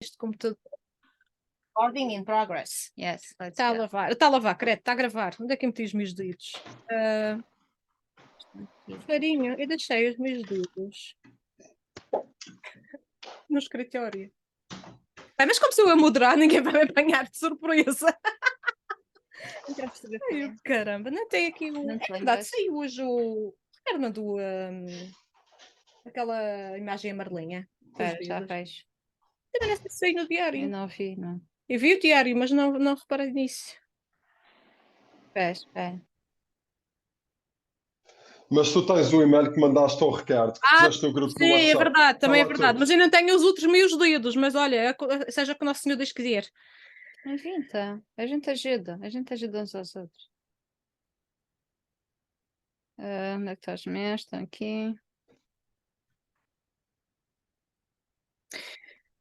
este computador. Recording in progress. Yes, let's Está a go. lavar. Está a lavar, credo, está a gravar. Onde é que eu meti os meus dedos? Farinha, eu deixei os meus dedos no escritório. Bem, mas como sou eu a moderar, ninguém vai me apanhar de surpresa. Não quero perceber Ai, eu, caramba, não tem aqui o. Não te É verdade, lembras? saiu hoje o Reserva do. Aquela imagem amarelinha. Espera, já vejo. Também não sei se saiu no Eu diário. não vi, não. Eu vi o diário, mas não reparei nisso. Espera. Mas tu tens o e-mail que mandaste ao Ricardo, que puseste no grupo do Sim, WhatsApp. é verdade, também é Está lá verdade. tudo. Mas eu não tenho os outros meus dedos, mas olha, seja o que o Nosso Senhor Deus quiser. Inventa. A gente ajuda. A gente ajuda uns aos outros. Onde é que estás mesmo? Estão aqui.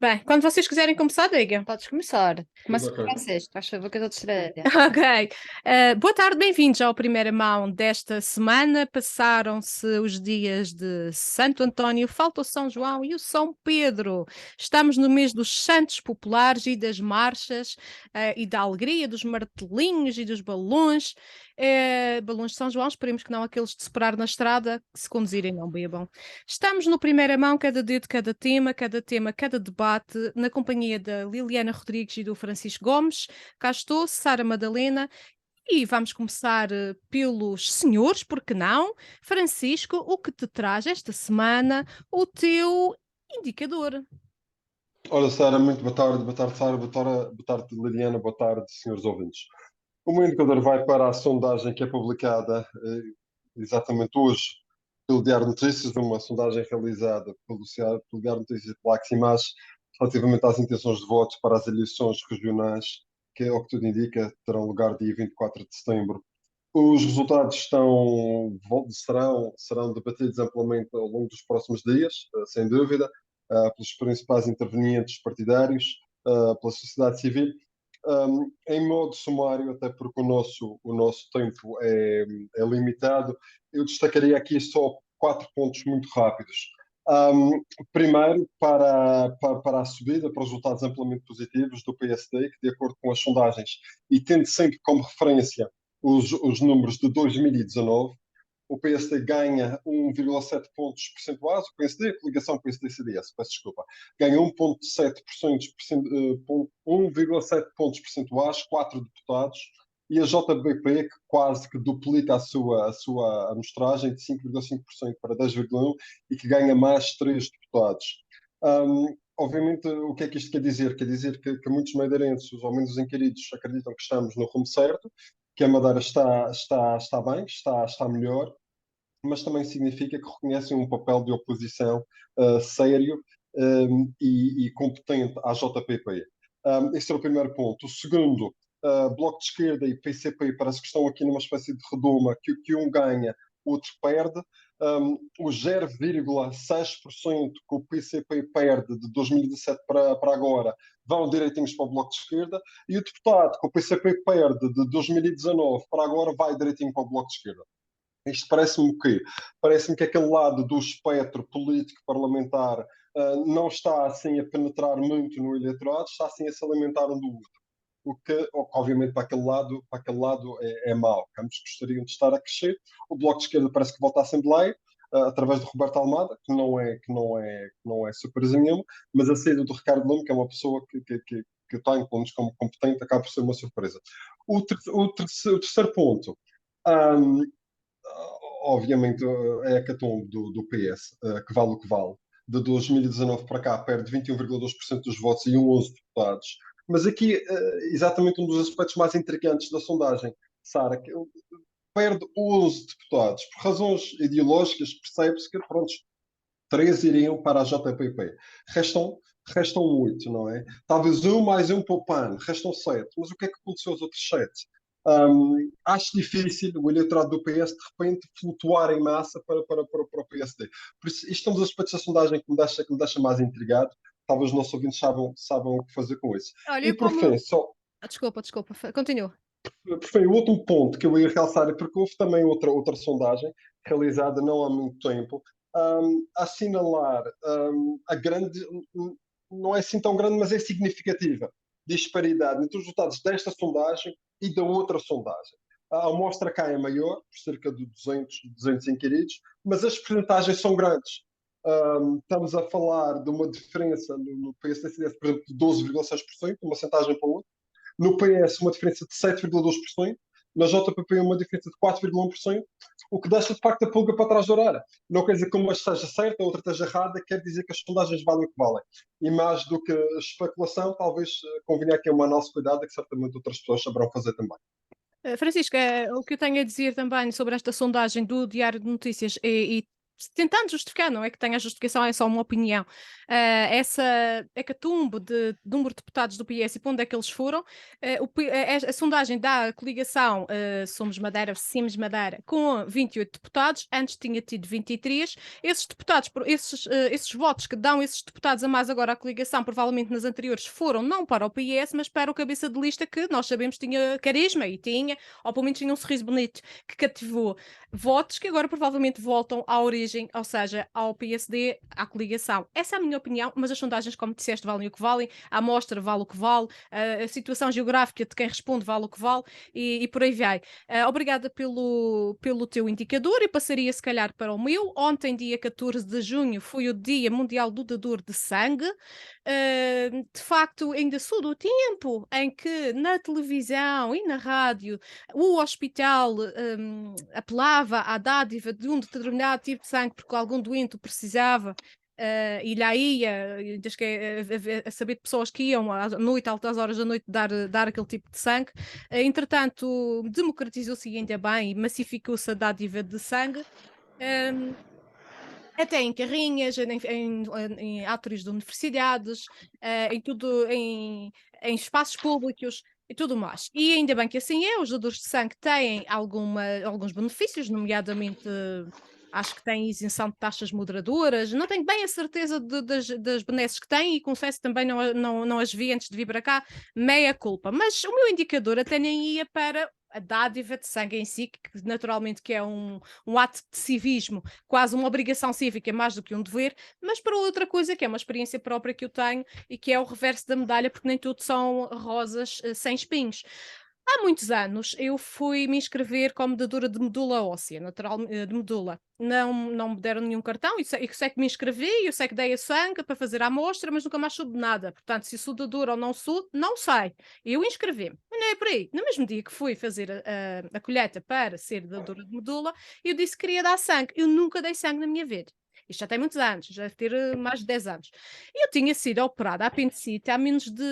Bem, quando vocês quiserem começar, digam. Podes começar. Começa Ok. com vocês. Faz favor que eu estou distraída. Ok. Boa tarde, bem-vindos ao Primeira Mão desta semana. Passaram-se os dias de Santo António, falta o São João e o São Pedro. Estamos no mês dos Santos Populares e das marchas e da alegria, dos martelinhos e dos balões. Balões de São João, esperemos que não aqueles de separar na estrada, que se conduzirem não bebam. Estamos no Primeira Mão, cada dedo, cada tema, cada debate, na companhia da Liliana Rodrigues e do Francisco Gomes. Cá estou, Sara Madalena, e vamos começar pelos senhores, porque não? Francisco, o que te traz esta semana o teu indicador? Olha, Sara, muito boa tarde, Sara, boa tarde, Liliana, boa tarde, senhores ouvintes. O meu indicador vai para a sondagem que é publicada exatamente hoje pelo Diário de Notícias, uma sondagem realizada pelo Diário de Notícias e pela Aximage, relativamente às intenções de votos para as eleições regionais, que, ao que tudo indica, terão lugar dia 24 de setembro. Os resultados serão debatidos amplamente ao longo dos próximos dias, sem dúvida, pelos principais intervenientes partidários, pela sociedade civil. Em modo sumário, até porque o nosso tempo é limitado, eu destacaria aqui só 4 pontos muito rápidos. Primeiro, para a subida, para os resultados amplamente positivos do PSD, que, de acordo com as sondagens, e tendo sempre como referência os números de 2019, o PSD ganha 1,7 pontos percentuais, o PSD, a coligação PSD-CDS, peço desculpa, ganha 1,7 pontos percentuais, 4 deputados, e a JBP, que quase que duplica a sua amostragem de 5,5% para 10,1% e que ganha mais 3 deputados. Obviamente, o que é que isto quer dizer? Quer dizer que muitos madeirenses, ou menos os inquiridos, acreditam que estamos no rumo certo, que a Madeira está bem, está melhor, mas também significa que reconhecem um papel de oposição sério e competente à JPP. Esse é o primeiro ponto. O segundo, Bloco de Esquerda e PCP parece que estão aqui numa espécie de redoma, que um ganha, o outro perde. O 0,6% que o PCP perde de 2017 para agora vão direitinhos para o Bloco de Esquerda, e o deputado que o PCP perde de 2019 para agora vai direitinho para o Bloco de Esquerda. Isto parece-me o quê? Parece-me que aquele lado do espectro político parlamentar não está assim a penetrar muito no eleitorado, está assim a se alimentar um do outro. O que obviamente, para aquele lado é mau. Ambos gostariam de estar a crescer. O Bloco de Esquerda parece que volta à Assembleia, através de Roberto Almada, que não é surpresa nenhuma, mas a saída do Ricardo Lume, que é uma pessoa que eu tenho, pelo menos como competente, acaba por ser uma surpresa. O terceiro ponto, obviamente, é a hecatombe do PS, que vale o que vale. De 2019 para cá, perde 21,2% dos votos e 11 deputados. Mas aqui, exatamente um dos aspectos mais intrigantes da sondagem, Sara, que perde 11 deputados. Por razões ideológicas, percebe-se que, pronto, 3 iriam para a JPP. Restam 8, não é? Talvez um mais um para o PAN, restam 7. Mas o que é que aconteceu aos outros 7? Acho difícil o eleitorado do PS de repente flutuar em massa para o PSD. Por isso, isto é um dos aspectos da sondagem que me deixa mais intrigado. Talvez os nossos ouvintes saibam o que fazer com isso. Olha, E por fim, Desculpa, continua. por fim, o último ponto que eu ia realçar é porque houve também outra sondagem realizada não há muito tempo, a assinalar a grande não é assim tão grande, mas é significativa, disparidade entre os resultados desta sondagem e da outra sondagem. A amostra cá é maior, por cerca de 200 inquiridos, mas as percentagens são grandes. Estamos a falar de uma diferença no PSD-CDS, por exemplo, de 12,6%, uma percentagem para outra. No PS, uma diferença de 7,2%. Na JPP, uma diferença de 4,1%, o que deixa, de facto, a pulga para trás da orelha. Não quer dizer que uma esteja certa, a outra esteja errada, quer dizer que as sondagens valem o que valem. E mais do que especulação, talvez convenha aqui uma análise cuidada, que certamente outras pessoas saberão fazer também. Francisco, o que eu tenho a dizer também sobre esta sondagem do Diário de Notícias e tentando justificar, não é que tenha a justificação, é só uma opinião, essa hecatombe de número de deputados do PS e para onde é que eles foram, a sondagem da coligação Somos Madeira, Simos Madeira, com 28 deputados, antes tinha tido 23, esses deputados, esses votos que dão esses deputados a mais agora à coligação, provavelmente nas anteriores, foram não para o PS, mas para o cabeça de lista que nós sabemos tinha carisma e tinha, ou pelo menos tinha um sorriso bonito, que cativou votos que agora provavelmente voltam à origem, ou seja, ao PSD, à coligação. Essa é a minha opinião, mas as sondagens, como disseste, valem o que valem, a amostra vale o que vale, a situação geográfica de quem responde vale o que vale e por aí vai. Obrigada pelo teu indicador e passaria se calhar para o meu. Ontem, dia 14 de junho, foi o Dia Mundial do Dador de Sangue. De facto, ainda sou do tempo em que na televisão e na rádio o hospital apelava à dádiva de um determinado tipo de sangue porque algum doente precisava. E lá ia, a saber de pessoas que iam à noite, altas horas da noite, dar aquele tipo de sangue. Entretanto, democratizou-se ainda bem e massificou-se a dádiva de sangue. Até em carrinhas, em átrios de universidades, em espaços públicos e tudo mais. E ainda bem que assim é, os dadores de sangue têm alguns benefícios, nomeadamente acho que têm isenção de taxas moderadoras, não tenho bem a certeza das benesses que têm e confesso também não as vi antes de vir para cá, meia culpa. Mas o meu indicador até nem ia para a dádiva de sangue em si, que naturalmente que é um ato de civismo, quase uma obrigação cívica, mais do que um dever, mas para outra coisa que é uma experiência própria que eu tenho e que é o reverso da medalha, porque nem tudo são rosas sem espinhos. Há muitos anos eu fui me inscrever como dadora de medula óssea, de medula. Não me deram nenhum cartão, eu sei que me inscrevi, eu sei que dei a sangue para fazer a amostra, mas nunca mais soube de nada. Portanto, se sou dadora ou não sou, não sei. Eu inscrevi-me. Mas não é por aí. No mesmo dia que fui fazer a colheita para ser dadora de medula, eu disse que queria dar sangue. Eu nunca dei sangue na minha vida. Isto já tem muitos anos, já deve ter mais de 10 anos. Eu tinha sido operada a apendicite há menos de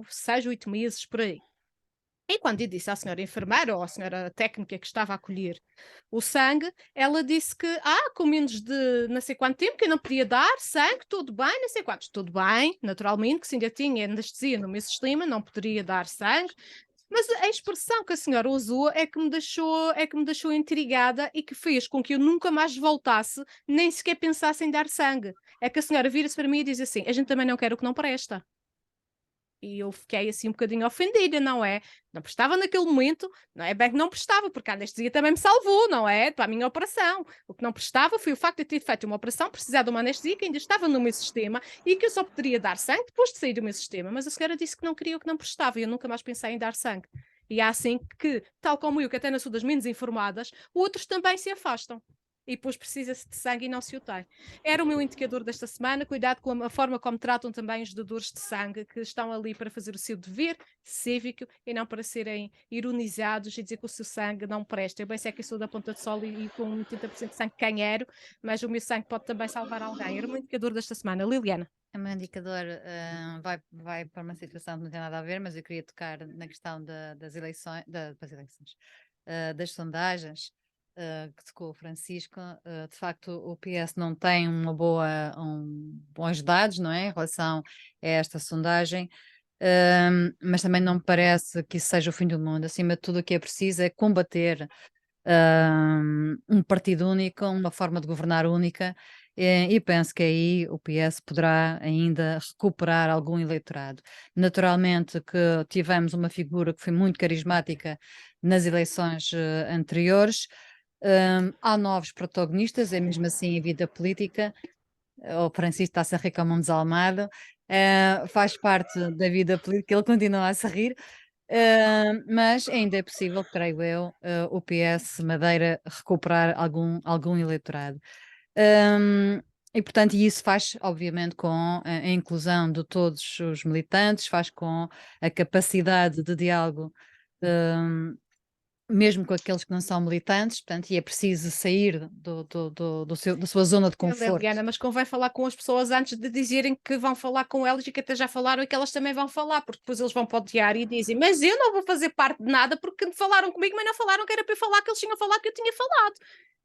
6, 8 meses, por aí. E quando eu disse à senhora enfermeira ou à senhora técnica que estava a colher o sangue, ela disse que, com menos de não sei quanto tempo, que eu não podia dar sangue, tudo bem, não sei quantos. Tudo bem, naturalmente, que se ainda tinha anestesia no meu sistema, não poderia dar sangue. Mas a expressão que a senhora usou é que me deixou intrigada e que fez com que eu nunca mais voltasse, nem sequer pensasse em dar sangue. É que a senhora vira-se para mim e diz assim: a gente também não quer o que não presta. E eu fiquei assim um bocadinho ofendida, não é? Não prestava naquele momento, não é bem que não prestava, porque a anestesia também me salvou, não é? Para a minha operação. O que não prestava foi o facto de ter feito uma operação, precisar de uma anestesia que ainda estava no meu sistema e que eu só poderia dar sangue depois de sair do meu sistema. Mas a senhora disse que não queria o que não prestava e eu nunca mais pensei em dar sangue. E é assim que, tal como eu, que até não sou das menos informadas, outros também se afastam. E depois precisa-se de sangue e não se o tem. Era o meu indicador desta semana. Cuidado com a forma como tratam também os dadores de sangue, que estão ali para fazer o seu dever cívico e não para serem ironizados e dizer que o seu sangue não presta. Eu bem sei que eu sou da Ponta de Sol e com 80% de sangue canheiro, mas o meu sangue pode também salvar alguém. Era o meu indicador desta semana. Liliana. O meu indicador vai para uma situação que não tem nada a ver, mas eu queria tocar na questão das eleições, das sondagens. Que tocou o Francisco, de facto o PS não tem bons dados, não é, em relação a esta sondagem, mas também não me parece que isso seja o fim do mundo. Acima de tudo, o que é preciso é combater um partido único, uma forma de governar única, e penso que aí o PS poderá ainda recuperar algum eleitorado. Naturalmente que tivemos uma figura que foi muito carismática nas eleições anteriores. Há novos protagonistas, é mesmo assim a vida política. O Francisco está-se a rir como um desalmado. faz parte da vida política, ele continua a se rir, mas ainda é possível, creio eu, o PS Madeira recuperar algum eleitorado. E portanto, isso faz, obviamente, com a inclusão de todos os militantes, faz com a capacidade de diálogo, mesmo com aqueles que não são militantes, portanto, e é preciso sair da sua zona de conforto. Liliana, mas convém falar com as pessoas antes de dizerem que vão falar com elas e que até já falaram e que elas também vão falar, porque depois eles vão para o diário e dizem, mas eu não vou fazer parte de nada porque falaram comigo, mas não falaram que era para eu falar, que eles tinham falado que eu tinha falado.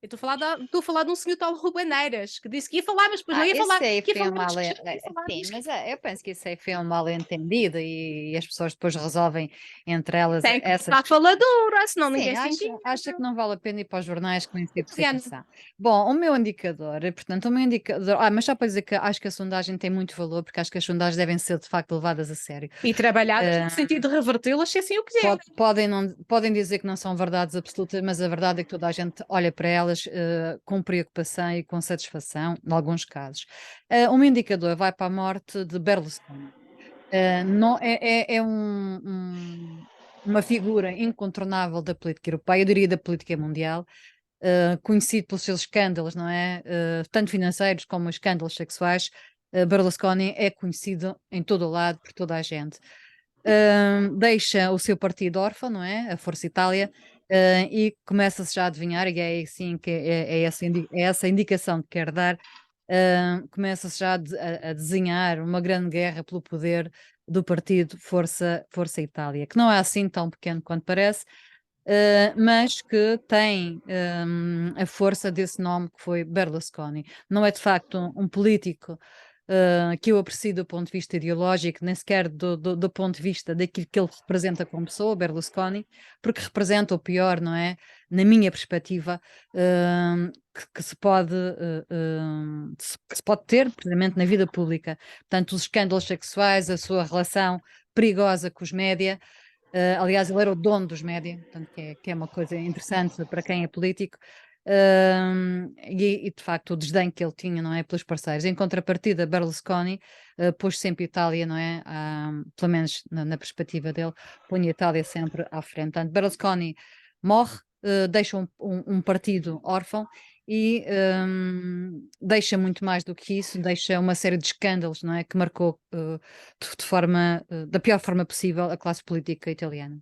Eu estou a falar de um senhor tal Rubaneiras, que disse que ia falar, mas depois não ia falar. Esse aí Que ia foi um falar, mal, mas que ia falar, sim, diz que mas eu penso que isso aí foi um mal entendido e as pessoas depois resolvem entre elas tem que essas. estar faladora, senão Sim, ninguém se entende. acha que não vale a pena ir para os jornais que nem sei Liliana, percepção. Bom, o meu indicador, portanto, o meu indicador, mas só para dizer que acho que a sondagem tem muito valor, porque acho que as sondagens devem ser de facto levadas a sério. e trabalhadas no sentido de revertê-las se assim o quiser. Podem dizer que não são verdades absolutas, mas a verdade é que toda a gente olha para elas com preocupação e com satisfação, em alguns casos. O meu indicador vai para a morte de Berlusconi. Não, uma figura incontornável da política europeia, eu diria da política mundial, conhecido pelos seus escândalos, não é? Tanto financeiros como escândalos sexuais. Berlusconi é conhecido em todo o lado por toda a gente. Deixa o seu partido órfão, não é? A Força Itália, e começa-se já a adivinhar, e é assim que é essa indicação que quer dar. Começa-se já a desenhar uma grande guerra pelo poder do partido Força Itália, que não é assim tão pequeno quanto parece, mas que tem a força desse nome que foi Berlusconi. Não é de facto um político que eu aprecio do ponto de vista ideológico, nem sequer do ponto de vista daquilo que ele representa como pessoa, Berlusconi, porque representa o pior, não é? Na minha perspectiva, que se pode, que se pode ter, precisamente, na vida pública. Portanto, os escândalos sexuais, a sua relação perigosa com os média. Aliás, ele era o dono dos média, portanto, que é uma coisa interessante para quem é político. E de facto o desdém que ele tinha, não é, pelos parceiros. Em contrapartida, Berlusconi pôs sempre Itália, não é, pelo menos na perspectiva dele, põe a Itália sempre à frente. Portanto, Berlusconi morre, deixa um partido órfão e deixa muito mais do que isso, deixa uma série de escândalos, não é, que marcou de forma, da pior forma possível a classe política italiana.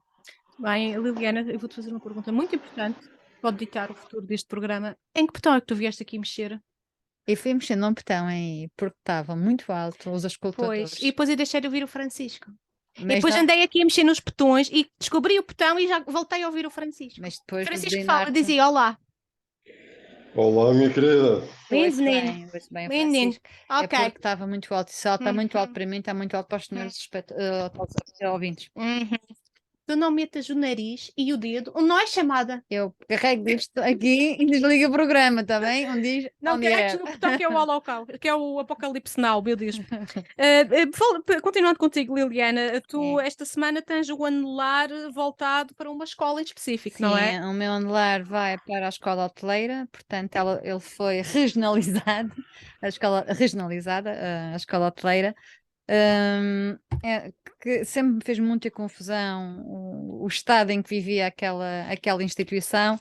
Bem, Liliana, eu vou-te fazer uma pergunta muito importante, pode ditar o futuro deste programa. Em que botão é que tu vieste aqui mexer? E fui mexendo num botão aí, porque estava muito alto os auscultadores. Pois, e depois eu deixei de ouvir o Francisco. E Mas depois não- andei aqui a mexer nos botões e descobri o botão e já voltei a ouvir o Francisco. mas depois do Francisco fala, Dinarte, dizia olá. Olá, minha querida. Menino, ouço bem o menino. Francisco. É Ok. porque estava muito alto. E se ela está muito alto Uhum. para mim, está muito alto para os senhores ouvintes. Uhum. Tu não metas o nariz e o dedo, não é chamada. Eu carrego isto aqui e desligo o programa, está bem? Não Onde carregues é? no botão que é o holocausto, que é o apocalipse now, meu Deus. Continuando contigo, Liliana, tu É. esta semana tens o anular voltado para uma escola em específico, não é? Sim, o meu anelar vai para a escola hoteleira, portanto ele foi regionalizado, a escola hoteleira. Que sempre me fez muita confusão o estado em que vivia aquela instituição.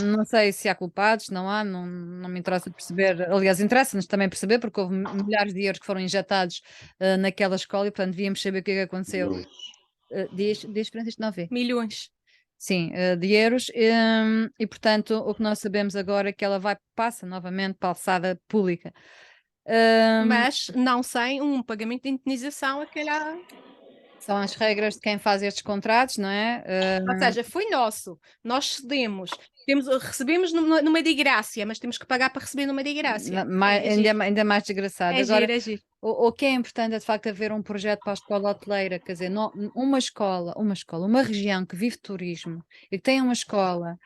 Não sei se há culpados, não há, não me interessa perceber. Aliás, interessa-nos também perceber, porque houve milhares de euros que foram injetados naquela escola e, portanto, devíamos saber o que é que aconteceu. Diz Francisco, não vê? Milhões. Sim, de euros. E, portanto, o que nós sabemos agora é que ela passa novamente para a alçada pública. Mas não sem um pagamento de indenização a calhar. São as regras de quem faz estes contratos, não é? Ou seja, foi nosso. Nós cedemos. Recebemos no meio da graça, mas temos que pagar para receber no meio da graça. Ainda mais desgraçado. É Agora, giro, é giro. o que é importante é de facto haver um projeto para a escola hoteleira, quer dizer, uma região que vive turismo e que tem uma escola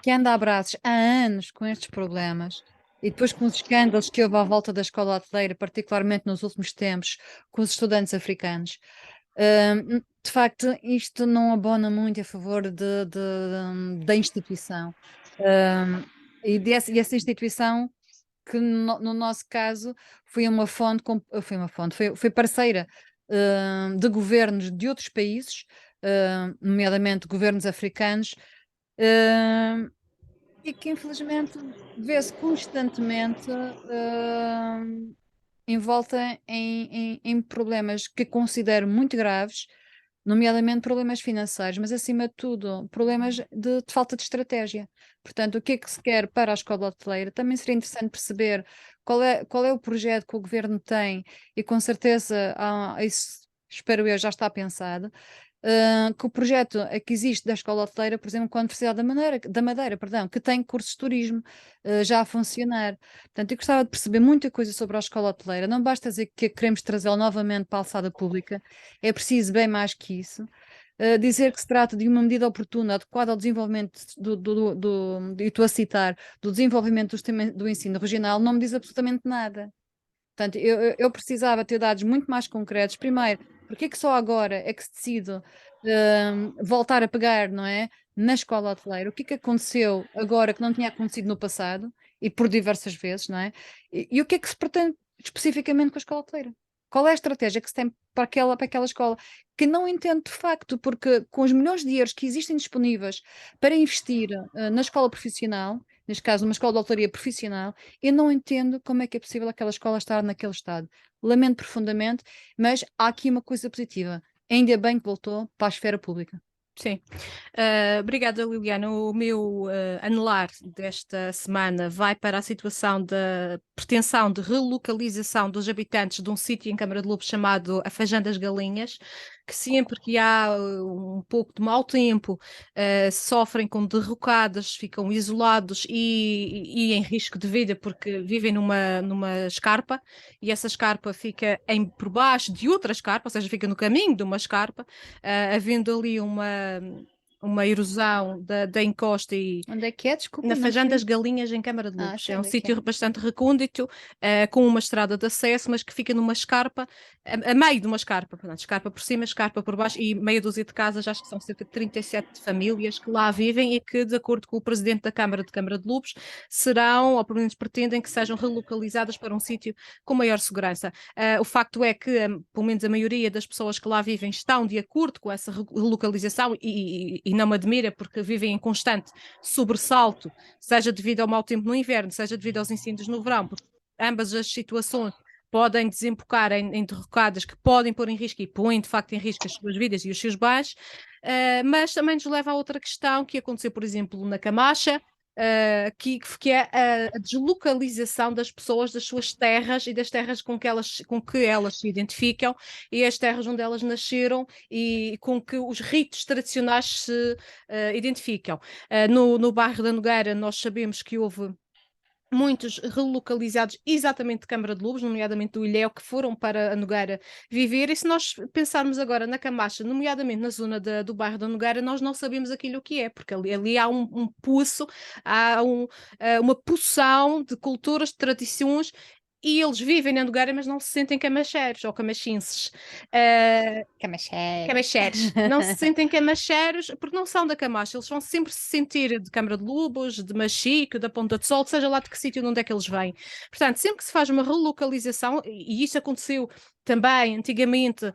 que anda a braços há anos com estes problemas. E depois com os escândalos que houve à volta da escola hoteleira, particularmente nos últimos tempos, com os estudantes africanos. De facto, isto não abona muito a favor da instituição. E essa instituição que no nosso caso foi uma fonte, foi parceira de governos de outros países, nomeadamente governos africanos, e que infelizmente vê-se constantemente envolta em problemas que considero muito graves, nomeadamente problemas financeiros, mas acima de tudo, problemas de falta de estratégia. Portanto, o que é que se quer para a escola hoteleira? Também seria interessante perceber qual é o projeto que o governo tem, e com certeza isso, espero eu, já está pensado. Que o projeto que existe da escola hoteleira, por exemplo, com a Universidade da Madeira, perdão, que tem cursos de turismo já a funcionar. Portanto, eu gostava de perceber muita coisa sobre a escola hoteleira. Não basta dizer que queremos trazê-la novamente para a alçada pública, é preciso bem mais que isso. Dizer que se trata de uma medida oportuna, adequada ao desenvolvimento e estou a citar, do desenvolvimento do sistema do ensino regional, não me diz absolutamente nada. Portanto, eu precisava ter dados muito mais concretos. Primeiro, porque é que só agora é que se decide voltar a pegar, não é, na escola hoteleira? O que é que aconteceu agora que não tinha acontecido no passado e por diversas vezes, não é? E o que é que se pretende especificamente com a escola hoteleira? Qual é a estratégia que se tem para aquela escola? Que não entendo de facto, porque com os milhões de euros que existem disponíveis para investir na escola profissional, neste caso uma escola de hotelaria profissional, eu não entendo como é que é possível aquela escola estar naquele estado. Lamento profundamente, mas há aqui uma coisa positiva. Ainda bem que voltou para a esfera pública. Sim. Obrigada, Liliana. O meu anelar desta semana vai para a situação da pretensão de relocalização dos habitantes de um sítio em Câmara de Lobos chamado a Fajã das Galinhas, que sempre que há um pouco de mau tempo sofrem com derrocadas, ficam isolados e em risco de vida porque vivem numa escarpa, e essa escarpa fica por baixo de outra escarpa, ou seja, fica no caminho de uma escarpa, havendo ali uma erosão da encosta. E onde é que é? Desculpa. na Fajã das Galinhas, em Câmara de Lobos. É um sítio bastante recôndito, com uma estrada de acesso, mas que fica numa escarpa, a meio de uma escarpa, portanto, escarpa por cima, escarpa por baixo, e meia dúzia de casas, acho que são cerca de 37 famílias que lá vivem e que, de acordo com o presidente da Câmara de Lobos, serão, ou pelo menos pretendem que sejam relocalizadas para um sítio com maior segurança. O facto é que, pelo menos a maioria das pessoas que lá vivem estão de acordo com essa relocalização e não me admira, porque vivem em constante sobressalto, seja devido ao mau tempo no inverno, seja devido aos incêndios no verão, porque ambas as situações podem desembocar em derrocadas que podem pôr em risco e põem de facto em risco as suas vidas e os seus bens, mas também nos leva a outra questão que aconteceu, por exemplo, na Camacha, que é a deslocalização das pessoas das suas terras e das terras com que elas se identificam, e as terras onde elas nasceram e com que os ritos tradicionais se identificam. No bairro da Nogueira, nós sabemos que houve muitos relocalizados exatamente de Câmara de Lobos, nomeadamente do Ilhéu, que foram para a Nogueira viver. E se nós pensarmos agora na Camacha, nomeadamente na zona do bairro da Nogueira, nós não sabemos aquilo que é, porque ali há um poço, há uma poção de culturas, de tradições, e eles vivem na Nogueira, mas não se sentem camacheiros ou camachenses. Camacheiros. Não se sentem camacheiros porque não são da Camacha. Eles vão sempre se sentir de Câmara de Lobos, de Machico, da Ponta de Sol, seja lá de que sítio onde é que eles vêm. Portanto, sempre que se faz uma relocalização, e isso aconteceu também antigamente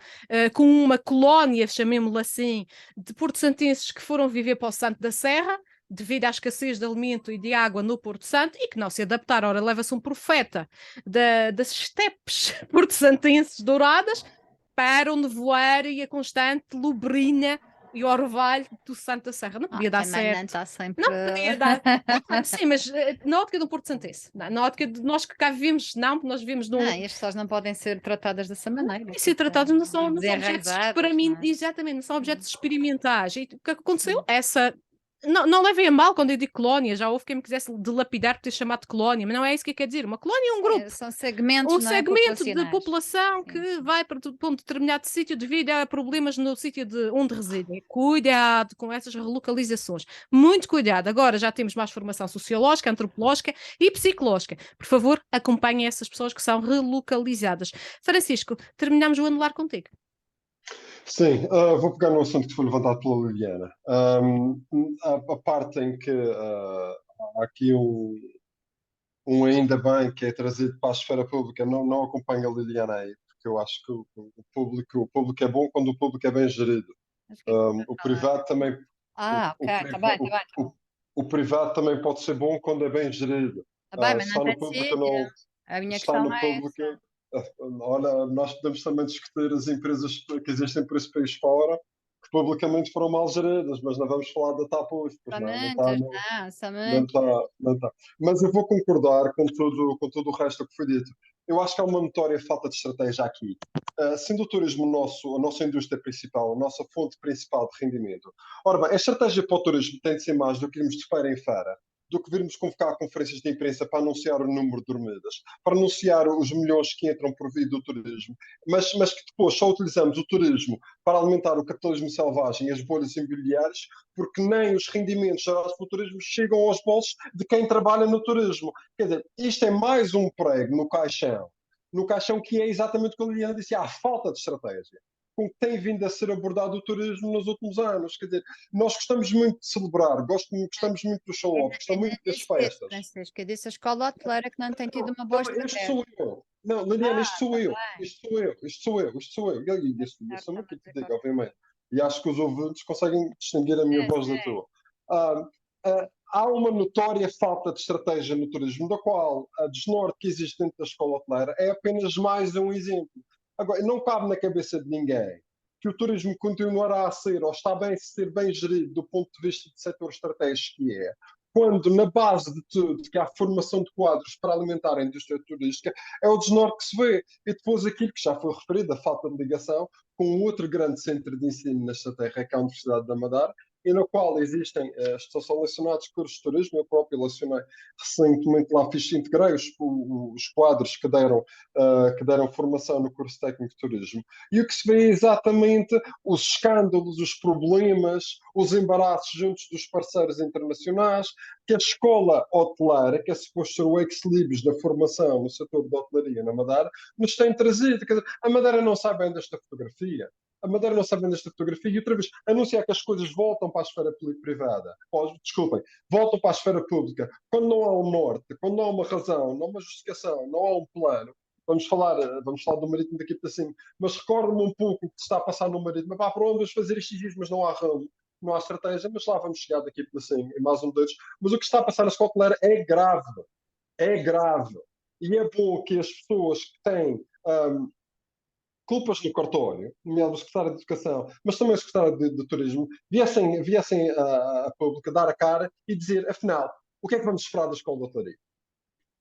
com uma colónia, chamemos-la assim, de porto-santenses que foram viver para o Santo da Serra, devido à escassez de alimento e de água no Porto Santo, e que não se adaptaram. Ora, leva-se um profeta das estepes porto-santenses douradas para o nevoeiro e a constante lobrinha e o orvalho do Santo da Serra. Não podia dar certo. Está sempre... Não podia dar. Sim, mas na ótica do Porto Santense, na ótica de nós que cá vivemos, não, porque nós vivemos num. Não, e as pessoas não podem ser tratadas dessa maneira. E ser tratados não são objetos para mim, não é? exatamente, não são objetos experimentais. E o que aconteceu? Essa. Não levem a mal quando eu digo colónia, já houve quem me quisesse dilapidar por ter chamado de colónia, mas não é isso que quer dizer. Uma colónia é um grupo. São segmentos, Um segmento de população sim, que vai para um determinado sítio devido a problemas no sítio onde residem. Cuidado com essas relocalizações. Muito cuidado. Agora já temos mais formação sociológica, antropológica e psicológica. Por favor, acompanhem essas pessoas que são relocalizadas. Francisco, terminamos o anular contigo. Sim, vou pegar no assunto que foi levantado pela Liliana. A parte em que há aqui ainda bem que é trazido para a esfera pública. Não acompanho a Liliana aí, porque eu acho que o público é bom quando o público é bem gerido. Mas o que é que estás O a falar? privado também, Ok, está bem, está bem, está bem. o privado também pode ser bom quando é bem gerido. Está bem, mas não Está tem no de público, sítio. não A minha está questão não no é público. essa. Olha, nós podemos também discutir as empresas que existem por esse país fora, que publicamente foram mal geridas, mas não vamos falar da TAP hoje, pois São não está muitas, no, não, são não muitas. está, não está. Mas eu vou concordar com tudo o resto que foi dito. Eu acho que há uma notória falta de estratégia aqui. Sendo o turismo a nossa indústria principal, a nossa fonte principal de rendimento, ora bem, a estratégia para o turismo tem de ser mais do que irmos de feira em feira, do que virmos convocar conferências de imprensa para anunciar o número de dormidas, para anunciar os milhões que entram por via do turismo, mas que depois só utilizamos o turismo para alimentar o capitalismo selvagem e as bolhas imobiliárias, porque nem os rendimentos gerados pelo turismo chegam aos bolsos de quem trabalha no turismo. Quer dizer, isto é mais um prego no caixão que é exatamente o que a Liliana disse, há falta de estratégia com que tem vindo a ser abordado o turismo nos últimos anos. Quer dizer, nós gostamos muito de celebrar, gostamos muito do show-off, Eu gostamos não muito das disse isso, festas. Francisco. Eu disse a escola hoteleira que não tem tido uma boa Não, este estratégia. sou eu. Não, Liliana, Ah, está bem. isto sou eu. E eu Certo, sou estás muito a dizer digo, qualquer obviamente. E acho que os ouvintes conseguem distinguir a minha coisa. voz da tua. Ah, há uma notória falta de estratégia no turismo, da qual a desnorte que existe dentro da escola hoteleira é apenas mais um exemplo. Agora, não cabe na cabeça de ninguém que o turismo continuará a ser, ou está bem a ser bem gerido do ponto de vista de setor estratégico que é, quando na base de tudo que há formação de quadros para alimentar a indústria turística, é o desnorte que se vê. E depois aquilo que já foi referido, a falta de ligação com outro grande centro de ensino nesta terra, que é a Universidade da Madeira, e no qual existem, estão selecionados cursos de turismo. Eu próprio relacionei recentemente lá, integrei os quadros que deram formação no curso técnico de turismo. E o que se vê é exatamente os escândalos, os problemas, os embaraços juntos dos parceiros internacionais, que a escola hoteleira, que é suposto ser o ex-libris da formação no setor da hotelaria na Madeira, nos tem trazido. Quer dizer, a Madeira não sabe bem desta fotografia. A Madeira não sabe bem desta fotografia e outra vez anunciar que as coisas voltam para a esfera privada. Desculpem, voltam para a esfera pública. Quando não há um norte, quando não há uma razão, não há uma justificação, não há um plano. Vamos falar do Marítimo daqui para cima, mas recorda-me um pouco o que está a passar no Marítimo. Para onde vamos fazer estes dias, mas não há ramo, não há estratégia, mas lá vamos chegar daqui para cima, em mais um deles. Mas o que está a passar na escola hoteleira é grave. E é bom que as pessoas que têm culpas no cartório, nomeadamente o secretário de Educação, mas também o secretário de Turismo, viessem a público dar a cara e dizer, afinal, o que é que vamos esperar da escola de hotelaria?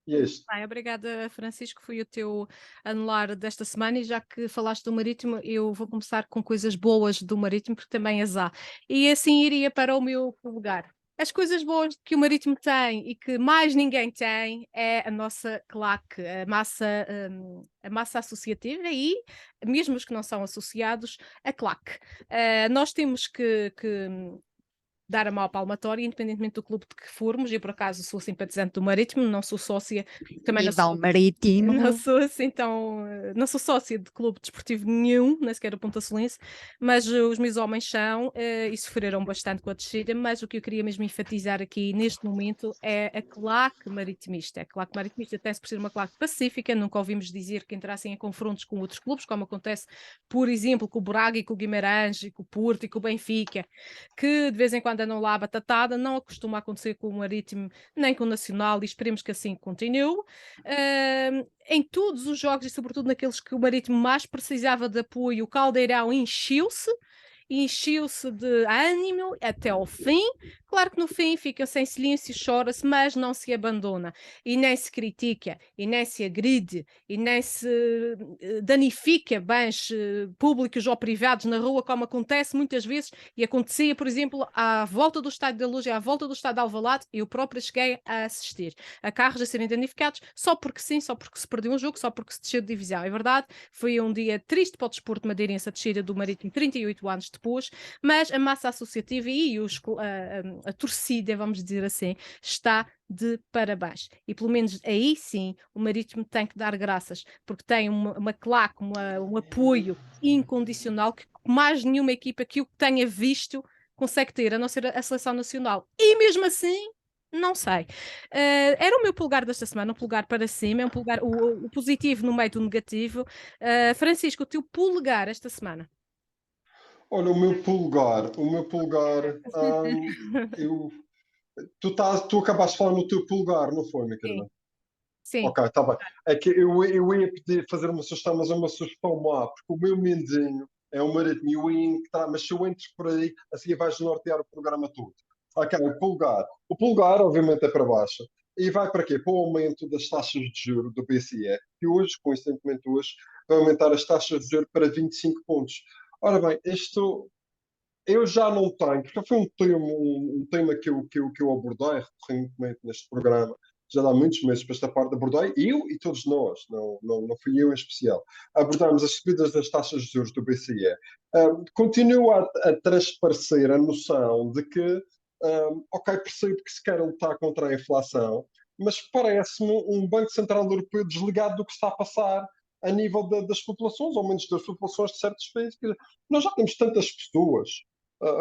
E é isto. Bem, obrigada, Francisco. Foi o teu anular desta semana. E já que falaste do Marítimo, eu vou começar com coisas boas do Marítimo, porque também as há. E assim iria para o meu lugar. As coisas boas que o Marítimo tem e que mais ninguém tem é a nossa claque, a massa associativa e, mesmo os que não são associados, a claque. Nós temos que dar a mão palmatória, independentemente do clube de que formos. Eu, por acaso, sou simpatizante do Marítimo, não sou sócia, também não Viva o sou, Marítimo! não sou assim, então, não sou sócia de clube desportivo nenhum, nem sequer o Ponta Solense, mas os meus homens são e sofreram bastante com a descida. Mas o que eu queria mesmo enfatizar aqui neste momento é a claque maritimista. A claque maritimista tem-se por ser uma claque pacífica, nunca ouvimos dizer que entrassem em confrontos com outros clubes, como acontece, por exemplo, com o Braga e com o Guimarães, e com o Porto e com o Benfica, que de vez em quando andam lá a batatada. Não acostuma acontecer com o Marítimo nem com o Nacional, e esperemos que assim continue. Em todos os jogos e sobretudo naqueles que o Marítimo mais precisava de apoio, o Caldeirão encheu-se de ânimo até ao fim. Claro que no fim fica-se em silêncio, chora-se, mas não se abandona e nem se critica e nem se agride e nem se danifica bens públicos ou privados na rua, como acontece muitas vezes, e acontecia, por exemplo, à volta do Estádio da Luz e à volta do Estádio de Alvalade. Eu própria cheguei a assistir a carros a serem danificados só porque sim, só porque se perdeu um jogo, só porque se desceu de divisão. É verdade, foi um dia triste para o desporto madeirense a descida do Marítimo 38 anos depois, mas a massa associativa e a torcida, vamos dizer assim, está de parabéns. E pelo menos aí sim o Marítimo tem que dar graças, porque tem uma claque, um apoio incondicional que mais nenhuma equipa que o tenha visto consegue ter, a não ser a seleção nacional. E mesmo assim Não sei. Era o meu polegar desta semana, um polegar para cima, é um polegar, o positivo no meio do negativo. Francisco, o teu polegar esta semana? Olha, o meu polegar, eu, tu acabaste de falar no teu polegar, não foi, minha Sim, querida? sim. Ok, está bem. É que eu ia pedir fazer uma sugestão, mas é uma sugestão má, porque o meu mindinho é um maritmo e eu ia entrar, mas se eu entro por aí, assim vais nortear o programa todo. Ok, o polegar. O polegar, obviamente, é para baixo. E vai para quê? Para o aumento das taxas de juros do BCE, que hoje, coincidentemente hoje, vai aumentar as taxas de juros para 25 pontos. Ora bem, isto eu já não tenho, porque foi um tema que eu abordei recorrentemente neste programa, já há muitos meses para esta parte, abordei eu e todos nós, não fui eu em especial, abordámos as subidas das taxas de juros do BCE. Continua a transparecer a noção de que, ok, percebo que se quer lutar contra a inflação, mas parece-me um Banco Central Europeu desligado do que está a passar a nível das populações, ou menos das populações de certos países. Nós já temos tantas pessoas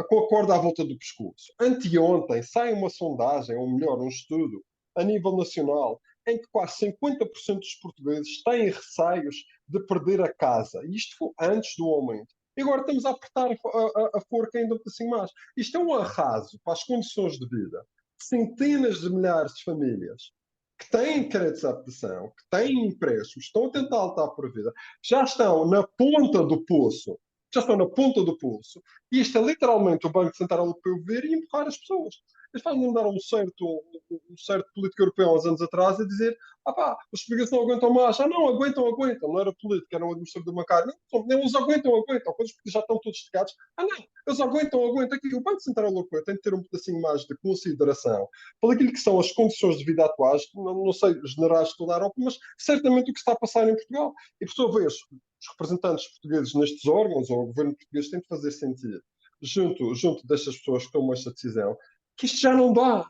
com a corda à volta do pescoço. Anteontem sai uma sondagem, ou melhor, um estudo, a nível nacional, em que quase 50% dos portugueses têm receios de perder a casa. E isto foi antes do aumento. E agora estamos a apertar a forca ainda um pouquinho mais. Isto é um arraso para as condições de vida. Centenas de milhares de famílias que têm créditos de habitação, que têm empréstimos, estão a tentar lutar por vida, já estão na ponta do poço, já estão na ponta do pulso, e isto é literalmente o Banco Central Europeu ver e empurrar as pessoas. Eles fazem dar um certo político europeu há uns anos atrás a dizer: ah pá, os portugueses não aguentam mais. Ah, não, aguentam. Não era político, era um administrador de uma cara. Não, eles aguentam. Quando os portugueses já estão todos esticados, ah, não, eles aguentam. Aqui, o Banco Central Europeu tem de ter um pedacinho mais de consideração para aquilo que são as condições de vida atuais, não sei generais de toda a Europa, mas certamente o que está a passar em Portugal. E por sua vez, os representantes portugueses nestes órgãos, ou o governo português, tem de fazer sentido, junto destas pessoas que tomam esta decisão, que isto já não dá.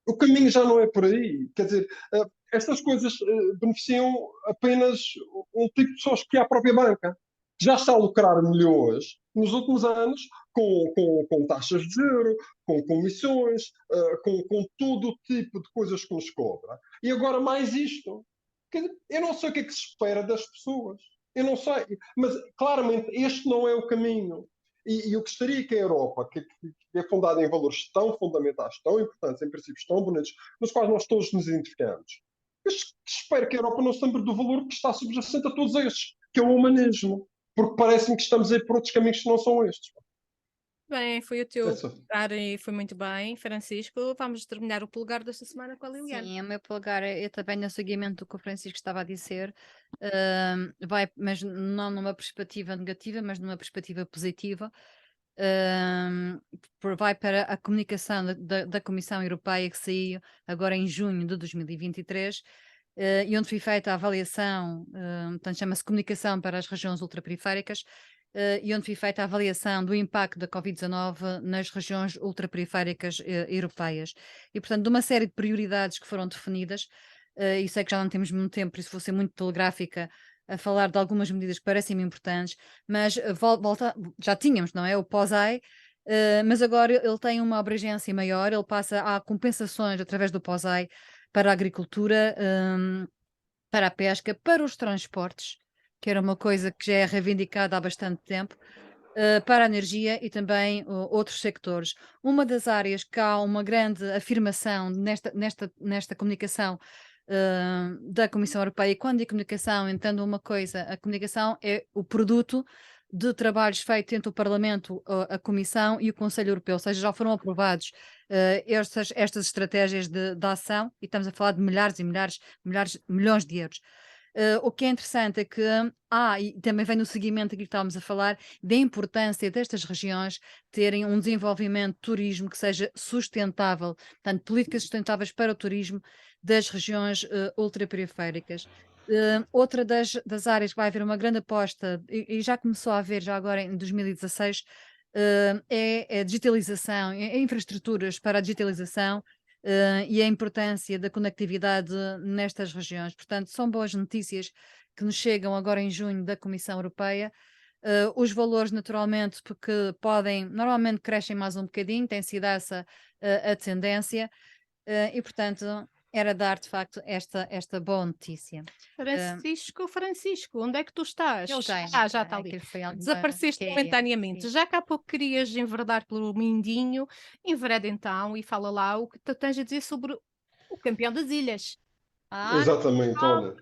O caminho já não é por aí. Quer dizer, estas coisas beneficiam apenas um tipo de pessoas que é a própria banca. Já está a lucrar milhões nos últimos anos com taxas de juros, com comissões, com todo o tipo de coisas que nos cobra. E agora mais isto. Quer dizer, eu não sei o que é que se espera das pessoas. Eu não sei. Mas claramente este não é o caminho. E eu gostaria que a Europa, que é fundada em valores tão fundamentais, tão importantes, em princípios tão bonitos, nos quais nós todos nos identificamos, eu espero que a Europa não se lembre do valor que está subjacente a todos estes, que é o humanismo. Porque parece-me que estamos a ir por outros caminhos que não são estes. Bem, foi o É teu só. polegar e foi muito bem, Francisco. Vamos terminar o polegar desta semana com a Liliana. Sim, o meu polegar, eu também no seguimento do que o Francisco estava a dizer, vai, mas não numa perspectiva negativa, mas numa perspectiva positiva. Vai para a comunicação da Comissão Europeia que saiu agora em junho de 2023, e onde foi feita a avaliação, portanto chama-se Comunicação para as Regiões Ultraperiféricas, e onde foi feita a avaliação do impacto da Covid-19 nas regiões ultraperiféricas europeias. E, portanto, de uma série de prioridades que foram definidas, e sei que já não temos muito tempo, por isso vou ser muito telegráfica a falar de algumas medidas que parecem-me importantes, mas já tínhamos, não é? O POSEI, mas agora ele tem uma abrangência maior, ele passa a compensações através do POSEI para a agricultura, para a pesca, para os transportes, que era uma coisa que já é reivindicada há bastante tempo, para a energia e também outros sectores. Uma das áreas que há uma grande afirmação nesta comunicação da Comissão Europeia, e quando digo comunicação, entendo uma coisa: a comunicação é o produto de trabalhos feitos entre o Parlamento, a Comissão e o Conselho Europeu, ou seja, já foram aprovados estas estratégias de ação, e estamos a falar de milhares e milhões de euros. O que é interessante é que e também vem no seguimento aqui que estávamos a falar, da importância destas regiões terem um desenvolvimento de turismo que seja sustentável, portanto, políticas sustentáveis para o turismo das regiões ultraperiféricas. Outra das áreas que vai haver uma grande aposta, e já começou a haver já agora em 2016, é a digitalização, infraestruturas para a digitalização, e a importância da conectividade nestas regiões. Portanto, são boas notícias que nos chegam agora em junho da Comissão Europeia. Os valores, naturalmente, porque normalmente crescem mais um bocadinho, tem sido essa a tendência. E, portanto, era dar, de facto, esta boa notícia. Francisco, onde é que tu estás? Ele já Já está ali. aquilo foi alguma Desapareceste queda, momentaneamente. sim. Já que há pouco querias enverdar pelo Mindinho, envereda então e fala lá o que tu tens a dizer sobre o campeão das ilhas. Ah, Exatamente, olha.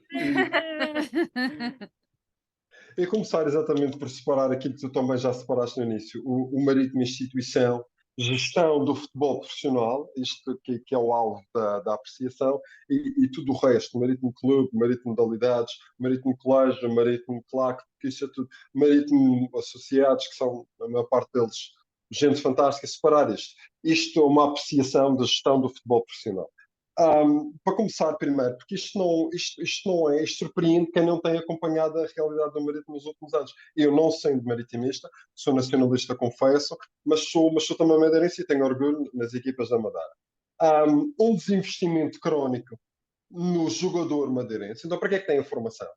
E começar exatamente por separar aquilo que tu também já separaste no início, o Marítimo Instituição, gestão do futebol profissional, isto que é o alvo da apreciação, e tudo o resto, Marítimo Clube, Marítimo Modalidades, Marítimo Colégio, Marítimo Claque, que isso é tudo, Marítimo Associados, que são, a maior parte deles, gente fantástica, separar isto. Isto é uma apreciação da gestão do futebol profissional. Para começar primeiro, porque isto surpreende quem não tem acompanhado a realidade do Marítimo nos últimos anos. Eu não sendo maritimista, sou nacionalista, confesso, mas sou também madeirense e tenho orgulho nas equipas da Madeira. Um desinvestimento crónico no jogador madeirense. Então, para que é que tem a formação?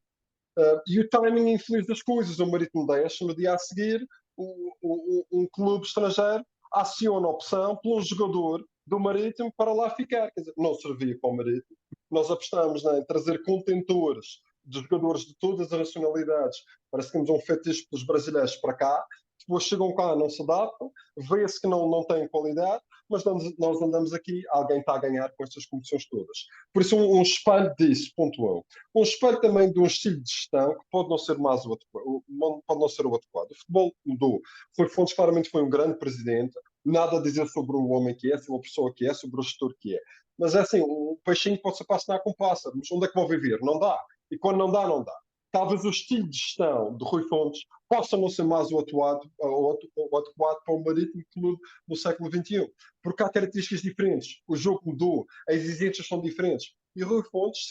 E o timing infeliz das coisas. O Marítimo deixa, no dia a seguir, um clube estrangeiro aciona a opção por um jogador do Marítimo para lá ficar. Quer dizer, não servia para o Marítimo. Nós apostamos em trazer contentores de jogadores de todas as nacionalidades. Parece que temos um fetiche dos brasileiros para cá. Depois chegam cá, não se adaptam, vê-se que não têm qualidade, mas nós andamos aqui, alguém está a ganhar com estas competições todas. Por isso, um espelho disso, ponto 1. Um espelho também de um estilo de gestão que pode não ser mais o adequado. Pode não ser o adequado. O futebol mudou. Foi Fontes claramente foi um grande presidente, nada a dizer sobre o homem que é, sobre a pessoa que é, sobre o gestor que é. Mas é assim, o peixinho pode se apaixonar com pássaro, mas onde é que vão viver? Não dá. E quando não dá, não dá. Talvez o estilo de gestão de Rui Fontes possa não ser mais o adequado para o Marítimo Clube do século XXI. Porque há características diferentes. O jogo mudou, as exigências são diferentes. E Rui Fontes,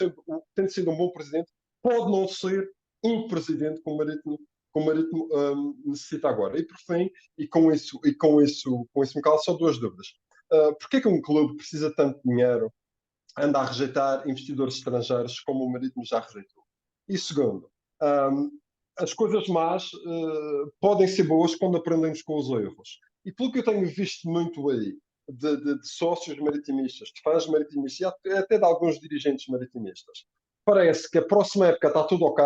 tendo sido um bom presidente, pode não ser um presidente que o Marítimo necessita agora. E por fim, com isso me calo, só duas dúvidas. Porquê que um clube precisa tanto de dinheiro, anda a rejeitar investidores estrangeiros como o Marítimo já rejeitou? E segundo, um, as coisas más podem ser boas quando aprendemos com os erros. E pelo que eu tenho visto muito aí, de sócios maritimistas, de fãs maritimistas e até de alguns dirigentes maritimistas, parece que a próxima época está tudo ok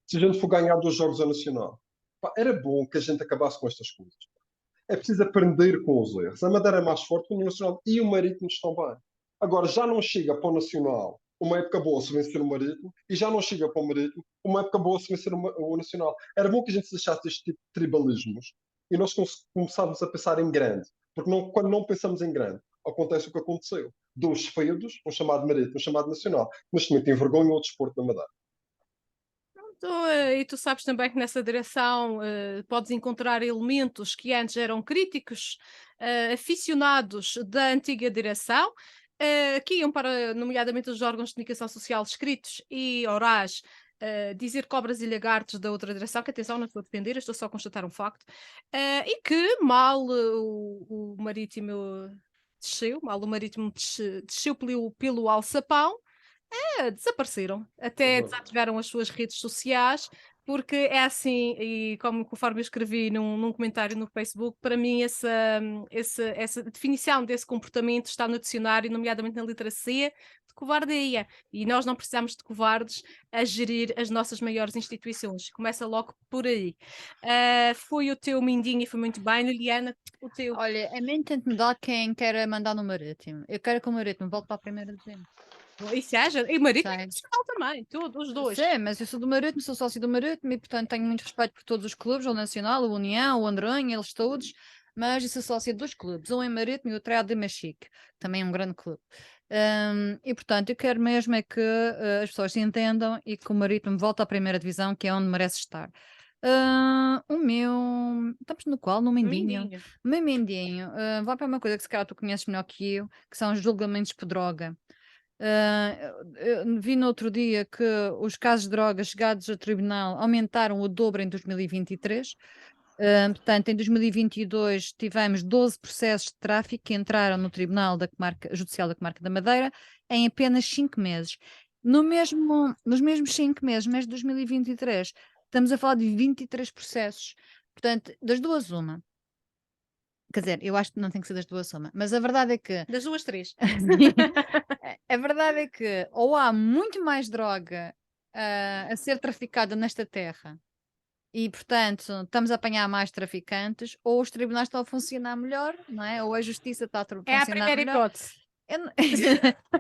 se a gente for ganhar 2 jogos a Nacional. Pá, era bom que a gente acabasse com estas coisas. É preciso aprender com os erros. A Madeira é mais forte que o Nacional e o Marítimo estão bem. Agora, já não chega para o Nacional uma época boa se vencer o Marítimo e já não chega para o Marítimo uma época boa se vencer o Nacional. Era bom que a gente se deixasse deste tipo de tribalismos e nós começássemos a pensar em grande. Porque quando não pensamos em grande, acontece o que aconteceu. Dois feudos, um chamado Marítimo, um chamado Nacional. Neste momento envergonham o desporto da Madeira. E tu sabes também que nessa direção podes encontrar elementos que antes eram críticos, aficionados da antiga direção, que iam para, nomeadamente, os órgãos de comunicação social escritos e orais, dizer cobras e lagartos da outra direção, que atenção, não estou a defender, estou só a constatar um facto, e que mal o Marítimo desceu, mal o Marítimo desceu pelo alçapão, desapareceram, até Exato. desativaram as suas redes sociais, porque é assim, e conforme eu escrevi num comentário no Facebook, para mim essa definição desse comportamento está no dicionário, nomeadamente na letra C, de covardia. E nós não precisamos de covardes a gerir as nossas maiores instituições. Começa logo por aí. Foi o teu mindinho e foi muito bem, Liliana, o teu. Olha, a mim tanto me dá quem quer mandar no Marítimo. Eu quero que o Marítimo volte para a primeira dezembro. E seja, e o marido Sei. é profissional também, todos os dois. Sei, mas eu sou do Marítimo, sou sócio do Marítimo e, portanto, tenho muito respeito por todos os clubes, o Nacional, o União, o Andronha, eles todos, mas eu sou sócio de 2 clubes, um em Marítimo e outro é a de Machique, também é um grande clube. E, portanto, eu quero mesmo é que as pessoas se entendam e que o Marítimo volte à primeira divisão, que é onde merece estar. O meu. Estamos no qual? No Mindinho. Mindinho. O meu Mindinho vai para uma coisa que se calhar tu conheces melhor que eu, que são os julgamentos por droga. Eu vi no outro dia que os casos de drogas chegados a tribunal aumentaram o dobro em 2023. Portanto, em 2022 tivemos 12 processos de tráfico que entraram no Tribunal Judicial da Comarca da Madeira em apenas 5 meses. Nos mesmos 5 meses, mês de 2023, estamos a falar de 23 processos. Portanto, das duas, uma. Quer dizer, eu acho que não tem que ser das duas soma, mas a verdade é que Das duas, três. a verdade é que ou há muito mais droga a ser traficada nesta terra e, portanto, estamos a apanhar mais traficantes, ou os tribunais estão a funcionar melhor, não é? Ou a justiça está a É a funcionar primeira melhor. hipótese. Eu, não-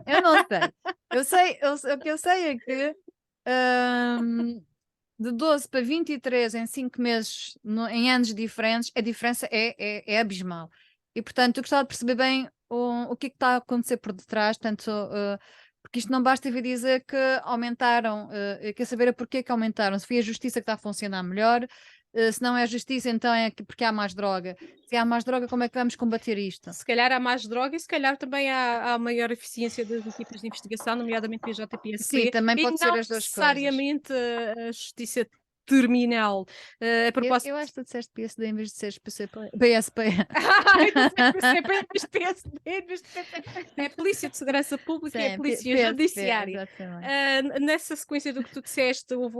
eu não sei. O que eu sei é que de 12 para 23 em 5 meses, em anos diferentes, a diferença é abismal. E, portanto, eu gostava de perceber bem o que é que está a acontecer por detrás, tanto, porque isto não basta vir dizer que aumentaram, eu quero saber porquê que aumentaram, se foi a justiça que está a funcionar melhor, se não é a justiça, então é porque há mais droga. Se há mais droga, como é que vamos combater isto? Se calhar há mais droga e se calhar também há maior eficiência das equipas de investigação, nomeadamente a Sim, JPSP, também e pode ser não as duas coisas. necessariamente a justiça terminal. A propósito. Eu acho que tu disseste PSD em vez de seres PSP. É a Polícia de Segurança Pública e a Sim, Polícia PSP, Judiciária. exatamente. Nessa sequência do que tu disseste, houve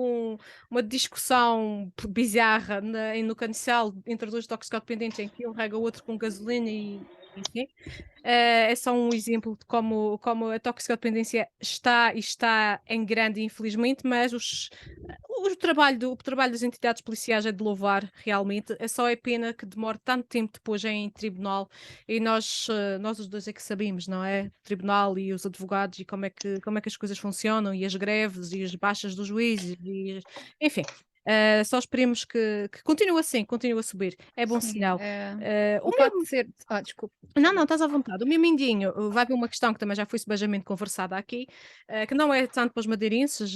uma discussão bizarra no Cancel entre dois toxicodependentes em que um rega o outro com gasolina e enfim. É só um exemplo de como a toxicodependência está em grande, infelizmente, mas o trabalho das entidades policiais é de louvar, realmente. É só pena que demore tanto tempo depois em tribunal e nós os dois é que sabemos, não é? O tribunal e os advogados e como é que as coisas funcionam e as greves e as baixas dos juízes enfim. Só esperemos que continue assim, continue a subir. É bom Sim, sinal. O o facto de ser. Desculpa. não, estás à vontade. O meu mindinho vai haver uma questão que também já foi subejamente conversada aqui, que não é tanto para os madeirenses,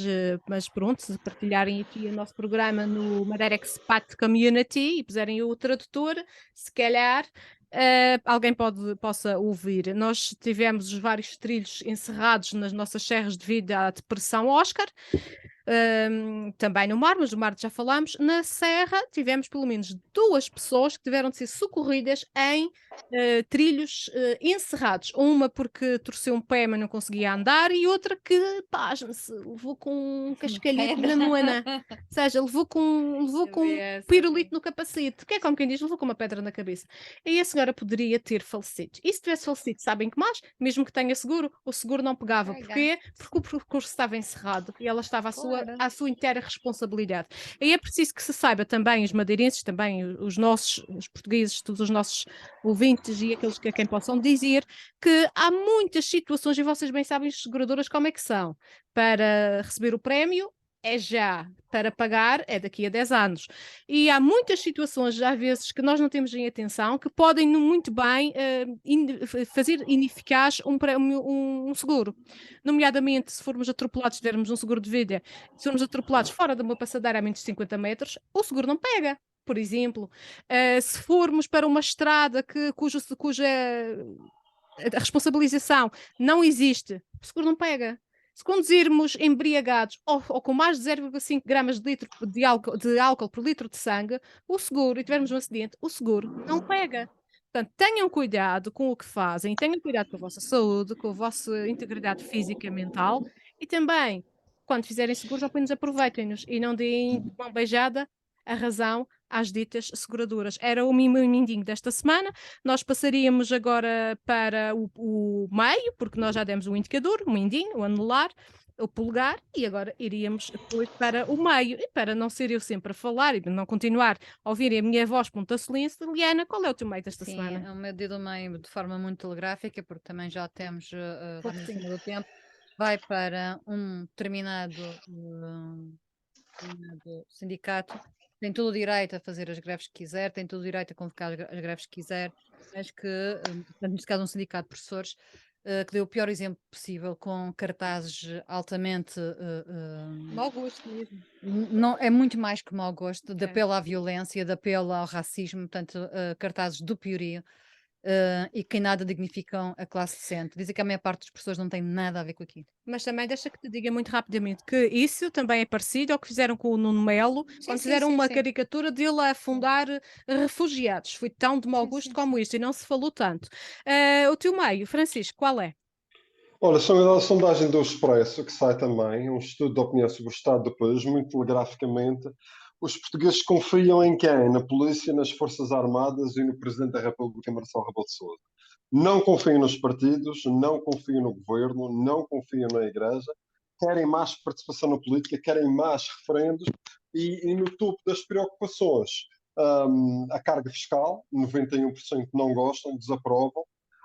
mas pronto, se partilharem aqui o nosso programa no Madeira Expat Community e puserem o tradutor, se calhar alguém possa ouvir. Nós tivemos os vários trilhos encerrados nas nossas serras devido à depressão Oscar. Também no mar, mas no mar já falámos. Na Serra tivemos pelo menos 2 pessoas que tiveram de ser socorridas em trilhos encerrados. Uma porque torceu um pé, mas não conseguia andar, e outra que, pasme-se, levou com um cascalhete na moana. Ou seja, levou com um pirulito no capacete, que é como quem diz, levou com uma pedra na cabeça. E a senhora poderia ter falecido. E se tivesse falecido, sabem que mais? Mesmo que tenha seguro, o seguro não pegava. Porquê? Porque o percurso estava encerrado e ela estava à sua inteira responsabilidade. E é preciso que se saiba também, os madeirenses, também os portugueses, todos os nossos ouvintes e aqueles que a quem possam dizer, que há muitas situações, e vocês bem sabem, as seguradoras como é que são, para receber o prémio é já, para pagar é daqui a 10 anos. E há muitas situações, às vezes, que nós não temos em atenção, que podem muito bem fazer ineficaz um seguro. Nomeadamente, se formos atropelados, tivermos um seguro de vida, se formos atropelados fora de uma passadeira a menos de 50 metros, o seguro não pega. Por exemplo, se formos para uma estrada cuja a responsabilização não existe, o seguro não pega. Se conduzirmos embriagados ou com mais de 0,5 gramas de álcool por litro de sangue, o seguro, e tivermos um acidente, o seguro não pega. Portanto, tenham cuidado com o que fazem, tenham cuidado com a vossa saúde, com a vossa integridade física e mental, e também, quando fizerem seguros, ao menos aproveitem-nos e não deem de mão beijada a razão às ditas seguradoras. Era o mindinho desta semana. Nós passaríamos agora para o meio, porque nós já demos o indicador, o mindinho, o anular, o polegar, e agora iríamos depois para o meio. E para não ser eu sempre a falar e não continuar a ouvirem a minha voz ponta-solense, Liana, qual é o teu meio desta semana? Sim, é o meu dedo meio de forma muito telegráfica, porque também já temos estamos em cima do tempo. Vai para um determinado sindicato, tem todo o direito a fazer as greves que quiser, tem todo o direito a convocar as greves que quiser, mas que, portanto, neste caso, um sindicato de professores, que deu o pior exemplo possível, com cartazes altamente. Mau gosto mesmo. Não, é muito mais que mau gosto, de É. apelo à violência, de apelo ao racismo, portanto, cartazes do piorio. E que em nada dignificam a classe docente. Dizem que a maior parte das pessoas não tem nada a ver com aquilo. Mas também deixa que te diga muito rapidamente que isso também é parecido ao que fizeram com o Nuno Melo, quando fizeram uma caricatura dele a afundar refugiados. Foi tão de mau gosto como isto e não se falou tanto. O teu meio, Francisco, qual é? Olha, são a sondagem do Expresso, que sai também, um estudo de opinião sobre o estado do país, muito telegraficamente. Os portugueses confiam em quem? Na polícia, nas Forças Armadas e no Presidente da República, Marcelo Rebelo de Sousa. Não confiam nos partidos, não confiam no governo, não confiam na Igreja, querem mais participação na política, querem mais referendos e no topo das preocupações, a carga fiscal, 91% não gostam, desaprovam,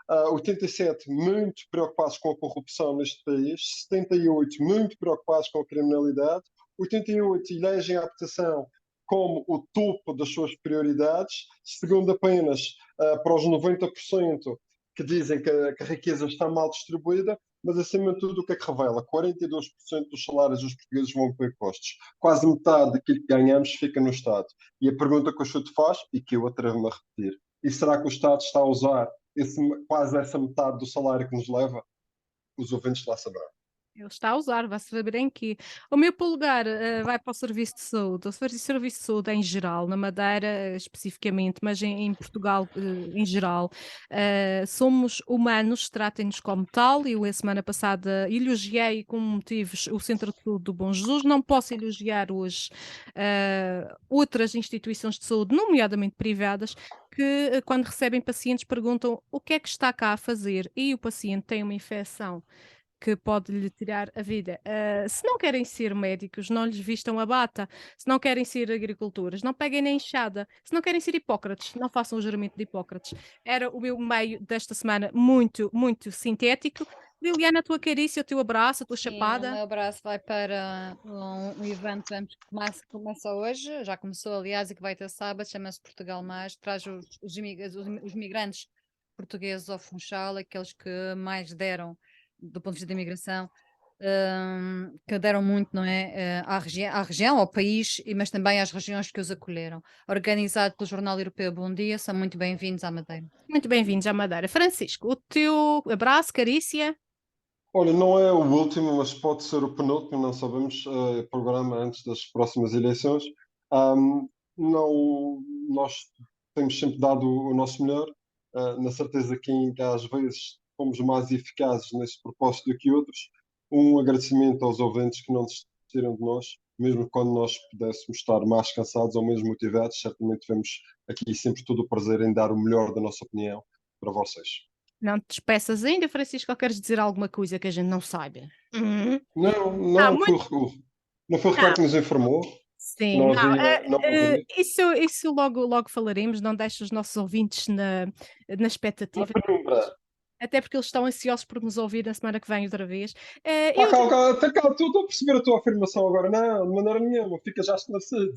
87% muito preocupados com a corrupção neste país, 78% muito preocupados com a criminalidade, 88% elegem a habitação como o topo das suas prioridades, segundo apenas para os 90% que dizem que a riqueza está mal distribuída, mas acima de tudo o que é que revela? 42% dos salários dos portugueses vão para impostos. Quase metade daquilo que ganhamos fica no Estado. E a pergunta que o Chute faz, e que eu atrevo-me a repetir, e será que o Estado está a usar quase essa metade do salário que nos leva? Os ouvintes lá saberão. Ele está a usar, vai saber em que. O meu polegar vai para o Serviço de Saúde. O Serviço de Saúde em geral, na Madeira especificamente, mas em Portugal em geral, somos humanos, tratem-nos como tal. Eu, a semana passada, elogiei com motivos o Centro de Saúde do Bom Jesus. Não posso elogiar hoje outras instituições de saúde, nomeadamente privadas, que quando recebem pacientes perguntam o que é que está cá a fazer e o paciente tem uma infecção que pode lhe tirar a vida. Se não querem ser médicos, não lhes vistam a bata. Se não querem ser agricultores, não peguem na enxada. Se não querem ser Hipócrates, não façam o juramento de Hipócrates. Era o meu meio desta semana muito, muito sintético. Liliana, a tua carícia, o teu abraço, a tua chapada. O meu abraço vai para um evento que começa hoje, já começou aliás e que vai ter sábado, chama-se Portugal Mais, traz os imigrantes portugueses ao Funchal, aqueles que mais deram do ponto de vista da imigração, que deram muito, não é, à região, ao país, mas também às regiões que os acolheram. Organizado pelo Jornal Europeu Bom Dia, são muito bem-vindos à Madeira. Muito bem-vindos à Madeira. Francisco, o teu abraço, carícia. Olha, não é o último, mas pode ser o penúltimo, não sabemos, programa antes das próximas eleições. Não, nós temos sempre dado o nosso melhor, na certeza que ainda às vezes fomos mais eficazes nesse propósito do que outros. Um agradecimento aos ouvintes que não desistiram de nós, mesmo quando nós pudéssemos estar mais cansados ou menos motivados. Certamente temos aqui sempre todo o prazer em dar o melhor da nossa opinião para vocês. Não te despeças ainda, Francisco, ou queres dizer alguma coisa que a gente não saiba? Não foi o Ricardo que nos informou. Sim, isso logo falaremos, não deixe os nossos ouvintes na expectativa. Até porque eles estão ansiosos por nos ouvir na semana que vem outra vez. Calma, estou a perceber a tua afirmação agora. Não, de maneira nenhuma, fica já esclarecido.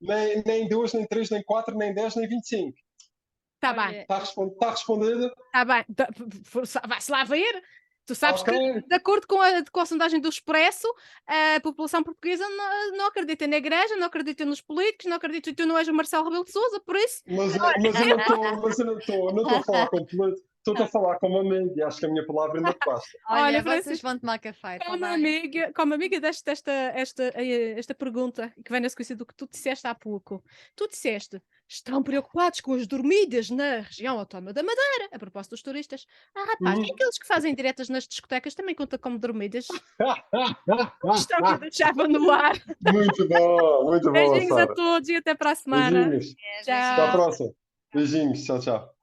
Nem 2, nem 3, nem 4, nem 10, nem 25. Está bem. Está respondido? Está bem. Vai-se lá ver. Tu sabes que, de acordo com a sondagem do Expresso, a população portuguesa não acredita na Igreja, não acredita nos políticos, não acredita que tu não és o Marcelo Rebelo de Sousa, por isso... Mas eu não estou a falar com políticos. Estou a falar como amigo e acho que a minha palavra ainda basta. Olha, vocês vão tomar café. Como amiga desta esta pergunta, que vem na sequência do que tu disseste há pouco. Tu disseste, estão preocupados com as dormidas na região autónoma da Madeira, a propósito dos turistas. Rapaz, e aqueles que fazem diretas nas discotecas também conta como dormidas? Estão que eu deixava no ar. Muito bom, Beijinhos Sara. a todos e até para a semana. Beijinhos. Tchau. Até a próxima. Beijinhos, tchau, tchau.